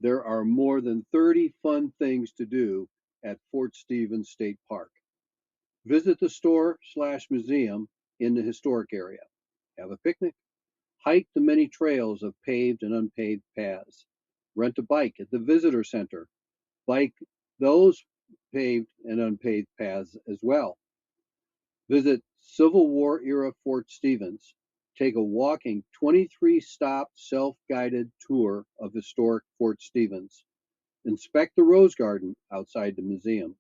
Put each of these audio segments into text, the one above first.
There are more than 30 fun things to do at Fort Stevens State Park. Visit the store/museum in the historic area. Have a picnic. Hike the many trails of paved and unpaved paths. Rent a bike at the visitor center. Bike those paved and unpaved paths as well. Visit Civil War era Fort Stevens. Take a walking 23-stop self-guided tour of historic Fort Stevens. Inspect the Rose Garden outside the museum.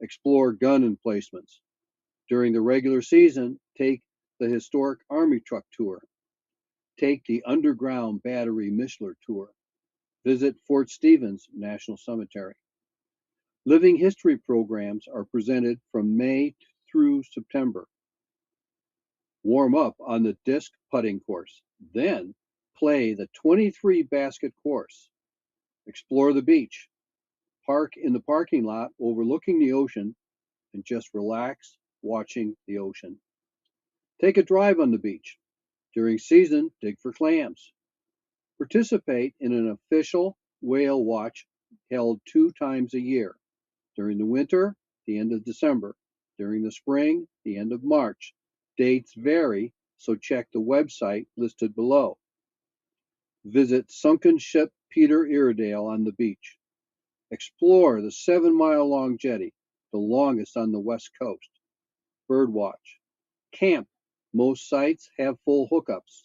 Explore gun emplacements. During the regular season, take the historic Army truck tour. Take the underground battery Mishler tour. Visit Fort Stevens National Cemetery. Living history programs are presented from May through September. Warm up on the disc putting course. Then play the 23 basket course. Explore the beach. Park in the parking lot overlooking the ocean and just relax watching the ocean. Take a drive on the beach. During season, dig for clams. Participate in an official whale watch held 2 times a year. During the winter, the end of December. During the spring, the end of March. Dates vary, so check the website listed below. Visit sunken ship Peter Iredale on the beach. Explore the 7-mile-long jetty, the longest on the west coast. Birdwatch. Camp. Most sites have full hookups.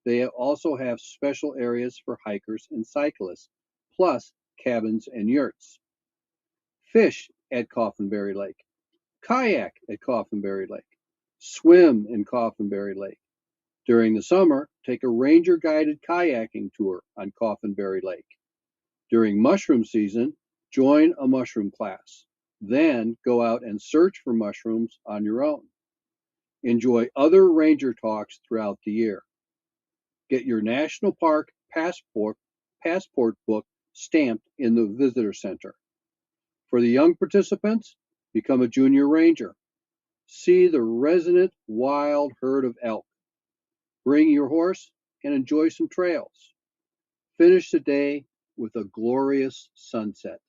They also have special areas for hikers and cyclists, plus cabins and yurts. Fish at Coffinberry Lake. Kayak at Coffinberry Lake. Swim in Coffinberry Lake. During the summer, take a ranger-guided kayaking tour on Coffinberry Lake. During mushroom season, join a mushroom class. Then go out and search for mushrooms on your own. Enjoy other ranger talks throughout the year. Get your national park passport book stamped in the visitor center. For the young participants, become a junior ranger. See the resident wild herd of elk. Bring your horse and enjoy some trails. Finish the day with a glorious sunset.